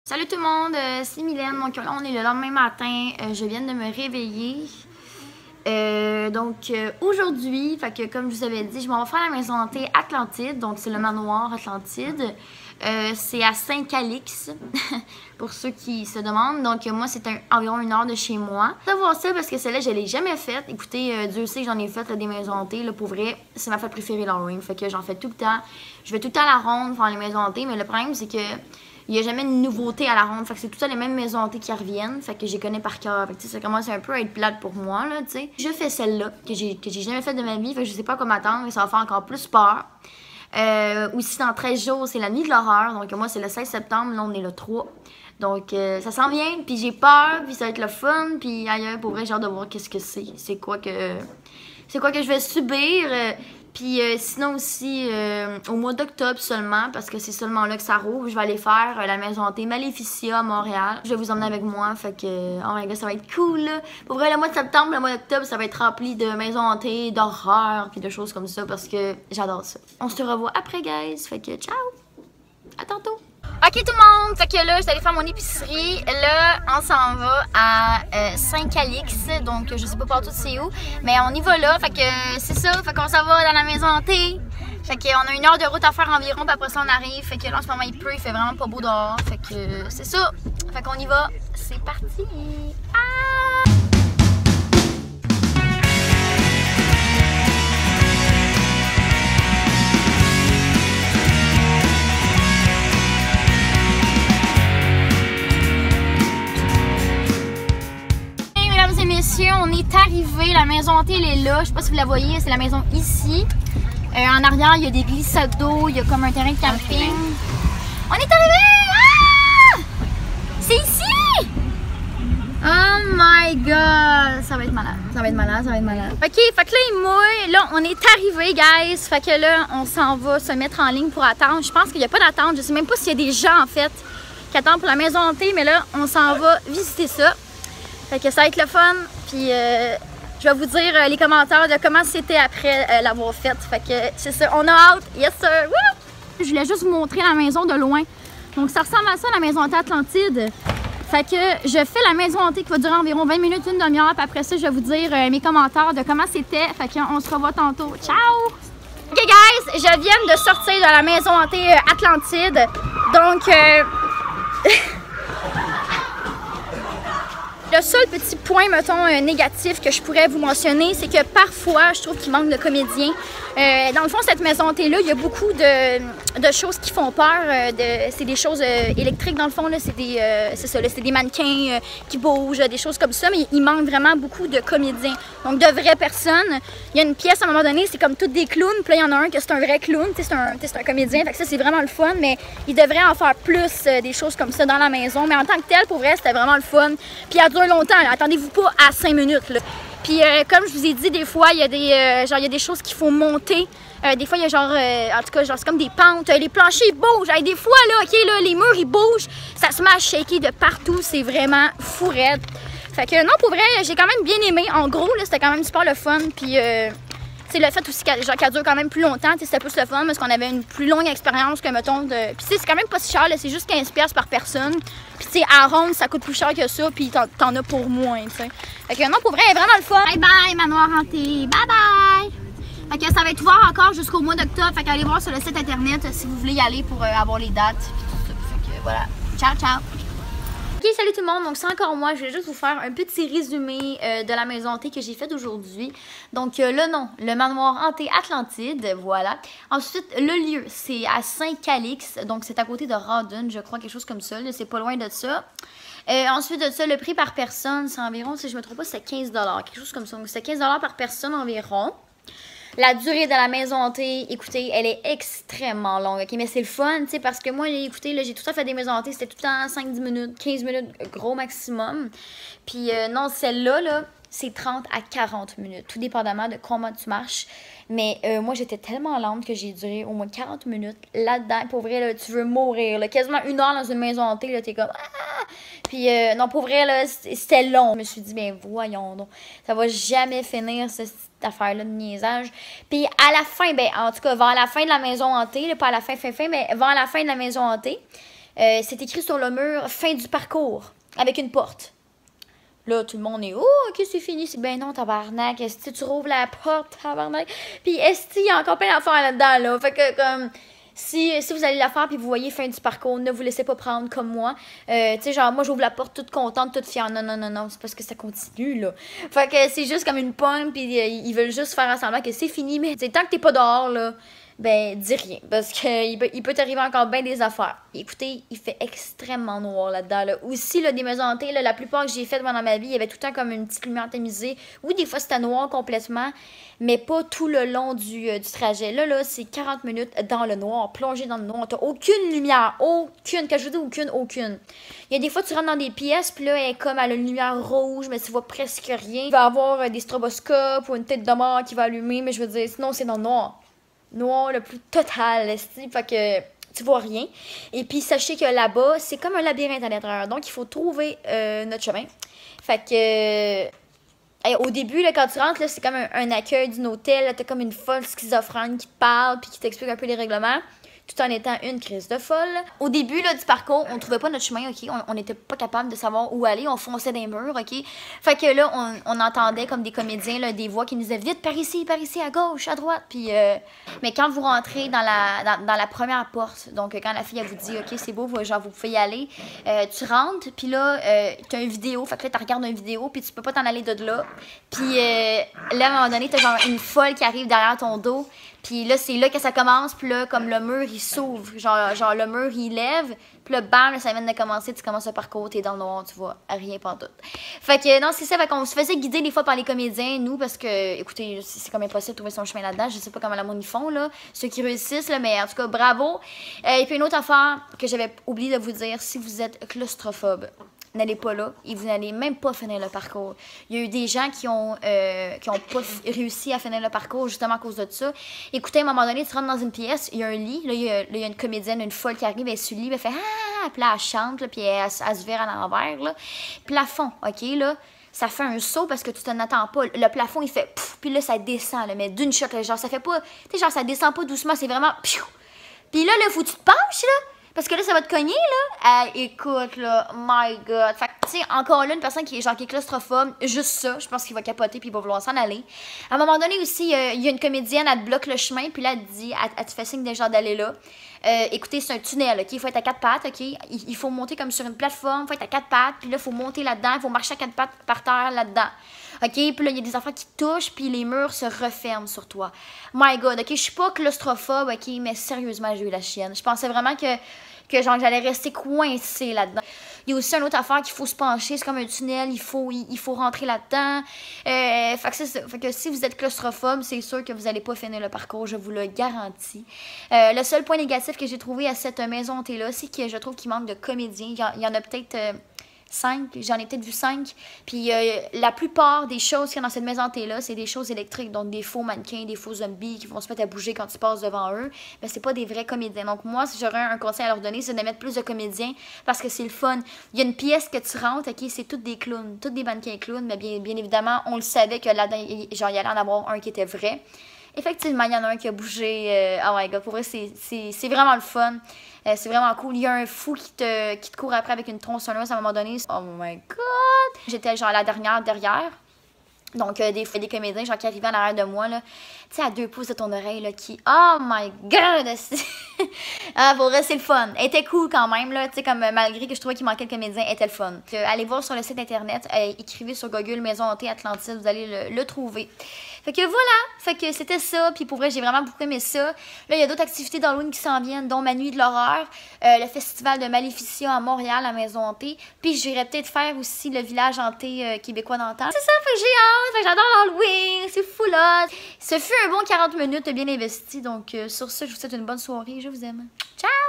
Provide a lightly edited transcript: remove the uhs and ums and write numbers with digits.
Salut tout le monde, c'est Mylène. Donc là, on est le lendemain matin. Je viens de me réveiller. Aujourd'hui, fait que comme je vous avais dit, je m'en vais faire la maison hantée Atlantide. Donc c'est le manoir Atlantide. C'est à Saint-Calix, pour ceux qui se demandent. Donc moi, c'est environ 1 heure de chez moi. Je vais voir ça parce que celle-là, je l'ai jamais faite. Écoutez, Dieu sait que j'en ai fait là, des maisons hantées. Là, pour vrai, c'est ma fête préférée, l'Halloween. Fait que j'en fais tout le temps. Je vais tout le temps à la ronde faire les maisons hantées. Mais le problème, c'est que il n'y a jamais de nouveauté à la ronde. Fait que c'est tout le temps les mêmes maisons hantées qui reviennent. Fait que j'y connais par cœur. Fait que ça commence un peu à être plate pour moi, là, tu sais. Je fais celle-là, que j'ai jamais faite de ma vie. Fait que je sais pas comment attendre, mais ça va faire encore plus peur. Aussi, dans 13 jours, c'est la nuit de l'horreur. Donc, moi, c'est le 16 septembre. Là, on est le 3. Donc, ça s'en vient. Puis, j'ai peur. Puis, ça va être le fun. Puis, ailleurs, pour vrai, j'ai hâte de voir qu'est-ce que c'est. C'est quoi que je vais subir. Puis sinon aussi, au mois d'octobre seulement, parce que c'est seulement là que ça rouvre, je vais aller faire la maison hantée Maléficia à Montréal. Je vais vous emmener avec moi, fait que, oh my god, ça va être cool, là. Pour vrai, le mois de septembre, le mois d'octobre, ça va être rempli de maisons hantées, d'horreur, puis de choses comme ça, parce que j'adore ça. On se revoit après, guys, fait que ciao! À tantôt! Ok tout le monde, fait que là, je suis allée faire mon épicerie. Là, on s'en va à Saint-Calix, donc je sais pas partout c'est où, mais on y va là, fait que c'est ça, fait qu'on s'en va dans la maison hantée. Fait qu'on a 1 heure de route à faire environ, puis après ça on arrive, fait que là en ce moment il pleut, il fait vraiment pas beau dehors, fait que c'est ça. Fait qu'on y va, c'est parti! Ah! Messieurs, on est arrivé, la maison hantée elle est là, je sais pas si vous la voyez, c'est la maison ici. En arrière, il y a des glissades d'eau, il y a comme un terrain de camping. On est arrivé! Ah! C'est ici! Oh my god! Ça va être malade, ça va être malade, ça va être malade. Ok, fait que là il mouille, là on est arrivé guys, fait que là on s'en va se mettre en ligne pour attendre. Je pense qu'il n'y a pas d'attente, je sais même pas s'il y a des gens en fait qui attendent pour la maison hantée, mais là on s'en va visiter ça. Fait que ça va être le fun, puis je vais vous dire les commentaires de comment c'était après l'avoir faite. Fait que c'est ça, on a hâte, yes sir! Woo! Je voulais juste vous montrer la maison de loin. Donc ça ressemble à ça, la maison hantée Atlantide. Fait que je fais la maison hantée qui va durer environ 20 minutes, 1 demi-heure, puis après ça je vais vous dire mes commentaires de comment c'était. Fait qu'on se revoit tantôt. Ciao! Ok guys, je viens de sortir de la maison hantée Atlantide. Donc... Le seul petit point, mettons, négatif que je pourrais vous mentionner, c'est que parfois, je trouve qu'il manque de comédiens. Dans le fond, cette maison hantée-là, il y a beaucoup de choses qui font peur. C'est des choses électriques, dans le fond. C'est des mannequins qui bougent, des choses comme ça. Mais il manque vraiment beaucoup de comédiens. Donc, de vraies personnes. Il y a une pièce, à un moment donné, c'est comme toutes des clowns. Puis là, il y en a un que c'est un vrai clown. C'est un comédien. Fait que ça, c'est vraiment le fun. Mais il devrait en faire plus des choses comme ça dans la maison. Mais en tant que tel, pour vrai, c'était vraiment le fun. Puis elle dure longtemps. Attendez-vous pas à 5 minutes. Là. Puis comme je vous ai dit, des fois, il y a des choses qu'il faut monter. Des fois, il y a genre, en tout cas, genre c'est comme des pentes. Les planchers, ils bougent. Des fois, là, OK, là, les murs, ils bougent. Ça se met à shaker de partout. C'est vraiment fou raide. Fait que non, pour vrai, j'ai quand même bien aimé. En gros, là, c'était quand même super le fun. Puis, c'est le fait aussi qu'elle dure quand même plus longtemps. C'était plus le fun parce qu'on avait une plus longue expérience que, mettons, de... Puis, c'est quand même pas si cher. C'est juste 15$ par personne. Puis, tu sais, à ronde, ça coûte plus cher que ça. Puis, t'en as pour moins, tu sais. Fait que non, pour vrai, vraiment le fun. Bye bye, manoir hanté. Bye bye. Fait que ça va être ouvert encore jusqu'au mois d'octobre. Fait qu'allez voir sur le site internet si vous voulez y aller pour avoir les dates. Puis tout ça. Fait que voilà. Ciao, ciao. Ok, salut tout le monde, donc c'est encore moi, je vais juste vous faire un petit résumé de la maison hantée que j'ai faite aujourd'hui. Donc le nom, le manoir hanté Atlantide, voilà. Ensuite, le lieu, c'est à Saint-Calix, donc c'est à côté de Rawdon, je crois, quelque chose comme ça, c'est pas loin de ça. Ensuite de ça, le prix par personne, c'est environ, si je me trompe pas, c'est 15$, quelque chose comme ça, donc c'est 15$ par personne environ. La durée de la maison hantée, écoutez, elle est extrêmement longue, ok? Mais c'est le fun, tu sais, parce que moi, écoutez, j'ai tout le temps fait des maisons hantées, c'était tout le temps 5-10 minutes, 15 minutes, gros maximum. Puis non, celle-là, là, c'est 30 à 40 minutes, tout dépendamment de comment tu marches. Mais moi, j'étais tellement lente que j'ai duré au moins 40 minutes là-dedans. Pour vrai, là, tu veux mourir, là. Quasiment 1 heure dans une maison hantée, là, t'es comme... Ah! Puis non, pour vrai, là, c'était long. Je me suis dit, ben voyons donc, ça va jamais finir, cette affaire-là de niaisage. Puis à la fin, ben en tout cas, vers la fin de la maison hantée, là, pas à la fin, mais vers la fin de la maison hantée, c'est écrit sur le mur « Fin du parcours » avec une porte. Là, tout le monde est « Oh, ok, c'est fini. » Ben non, tabarnak. Est-ce que tu rouvres la porte, tabarnak? Puis est-ce qu'il y a encore plein d'affaires là-dedans, là? Fait que, comme, si vous allez la faire puis vous voyez fin du parcours, ne vous laissez pas prendre comme moi. Tu sais, genre, moi, j'ouvre la porte toute contente, toute fière. Non, non, non, non, c'est parce que ça continue, là. Fait que c'est juste comme une pomme puis ils veulent juste faire semblant que c'est fini. Mais tant que t'es pas dehors, là, ben, dis rien, parce qu'il peut t'arriver encore bien des affaires. Écoutez, il fait extrêmement noir là-dedans. Là. Aussi, là, des maisons hantées, là, la plupart que j'ai faites pendant ma vie, il y avait tout le temps comme une petite lumière tamisée. Oui, des fois, c'était noir complètement, mais pas tout le long du trajet. Là, c'est 40 minutes dans le noir, plongé dans le noir. T'as aucune lumière, aucune, que je vous dis aucune. Il y a des fois, tu rentres dans des pièces, puis là, elle est comme à la lumière rouge, mais tu vois presque rien. Il va y avoir des stroboscopes ou une tête de mort qui va allumer, mais je veux dire, sinon, c'est dans le noir. Noir le plus total, fait que tu vois rien. Et puis sachez que là-bas, c'est comme un labyrinthe à l'intérieur, donc il faut trouver notre chemin. Fait que au début, là, quand tu rentres, là, c'est comme un accueil d'un hôtel, t'as comme une folle schizophrène qui te parle puis qui t'explique un peu les règlements, tout en étant une crise de folle. Au début là, du parcours, on trouvait pas notre chemin, ok? On n'était pas capable de savoir où aller, on fonçait des murs, ok? Fait que là, on entendait comme des comédiens, là, des voix qui nous disaient « Vite, par ici, à gauche, à droite! » Puis, mais quand vous rentrez dans la première porte, donc quand la fille, elle vous dit « Ok, c'est beau, genre, vous pouvez y aller », tu rentres, puis là, t'as une vidéo, fait que là, tu regardes une vidéo, puis tu peux pas t'en aller de là. Puis là, à un moment donné, t'as genre une folle qui arrive derrière ton dos. Puis là, c'est là que ça commence. Puis là, comme le mur, il s'ouvre. Genre le mur, il lève. Puis là, bam, là, ça vient de commencer. Tu commences le parcours, t'es dans le noir, tu vois rien pantoute. Fait que non, c'est ça. Fait qu'on se faisait guider des fois par les comédiens, nous, parce que, écoutez, c'est comme impossible de trouver son chemin là-dedans. Je sais pas comment la monde ils font, là. Ceux qui réussissent, là. Mais en tout cas, bravo. Et puis une autre affaire que j'avais oublié de vous dire, si vous êtes claustrophobe, n'allez pas là et vous n'allez même pas finir le parcours. Il y a eu des gens qui ont pas réussi à finir le parcours justement à cause de ça. Écoutez, à un moment donné, tu rentres dans une pièce, il y a un lit, là, il y a une comédienne, une folle qui arrive, elle est sur le lit, elle fait « Ah! » Puis là, elle chante, là, puis elle se vire à l'envers, là. Plafond, OK, là, ça fait un saut parce que tu t'en attends pas. Le plafond, il fait « Pouf! » Puis là, ça descend, là, mais d'une shot, là, genre, ça fait pas... Tu sais, genre, ça descend pas doucement, c'est vraiment « Piou! » Puis là, faut que tu te penches, là. Parce que là, ça va te cogner, là. Écoute, là, my God. Fait que, tu sais, encore là, une personne qui est claustrophobe, juste ça, je pense qu'il va capoter puis il va vouloir s'en aller. À un moment donné aussi, il y a une comédienne, elle te bloque le chemin, puis là, elle te dit, elle te fait signe déjà d'aller là. Écoutez, c'est un tunnel, OK? Il faut être à 4 pattes, OK? Il faut monter comme sur une plateforme, il faut être à 4 pattes, puis là, il faut monter là-dedans, il faut marcher à 4 pattes par terre là-dedans. OK? Puis là, il y a des enfants qui touchent, puis les murs se referment sur toi. My God, OK? Je suis pas claustrophobe, OK? Mais sérieusement, j'ai eu la chienne. Je pensais vraiment que genre, j'allais rester coincée là-dedans. Il y a aussi une autre affaire qu'il faut se pencher, c'est comme un tunnel, il faut rentrer là-dedans. Fait que c'est ça. Fait que si vous êtes claustrophobe, c'est sûr que vous n'allez pas finir le parcours, je vous le garantis. Le seul point négatif que j'ai trouvé à cette maison hantée-là, c'est que je trouve qu'il manque de comédiens. Il y en a peut-être 5, j'en ai peut-être vu 5. Puis la plupart des choses qu'il y a dans cette maison hantée-là, c'est des choses électriques, donc des faux mannequins, des faux zombies qui vont se mettre à bouger quand tu passes devant eux. Mais c'est pas des vrais comédiens. Donc moi, si j'aurais un conseil à leur donner, c'est de mettre plus de comédiens parce que c'est le fun. Il y a une pièce que tu rentres, OK, c'est toutes des clowns, toutes des mannequins clowns, mais bien évidemment, on le savait que là-dedans, genre, il y allait en avoir un qui était vrai. Effectivement, il y en a un qui a bougé. Oh my God, pour vrai, c'est vraiment le fun. C'est vraiment cool. Il y a un fou qui te court après avec une tronçonneuse à un moment donné. Oh my God! J'étais genre la dernière derrière. Donc, des comédiens genre qui arrivaient en arrière de moi, là. Tu sais, à 2 pouces de ton oreille, là, qui... Oh my God! Ah, pour vrai, c'est le fun. Elle était cool quand même, là. Tu sais, comme malgré que je trouvais qu'il manquait le comédien, elle était le fun. Allez voir sur le site internet, écrivez sur Google Maison hantée Atlantide, vous allez le trouver. Fait que voilà! Fait que c'était ça. Puis pour vrai, j'ai vraiment beaucoup aimé ça. Là, il y a d'autres activités d'Halloween qui s'en viennent, dont ma nuit de l'horreur, le festival de Maléficia à Montréal, à Maison hantée. Puis j'irai peut-être faire aussi le village hanté québécois d'antan. C'est ça, fait que j'ai hâte. Fait que j'adore l'Halloween. C'est fou là. Ce fut un bon 40 minutes bien investi. Donc sur ce, je vous souhaite une bonne soirée. Je vous aime. Ciao!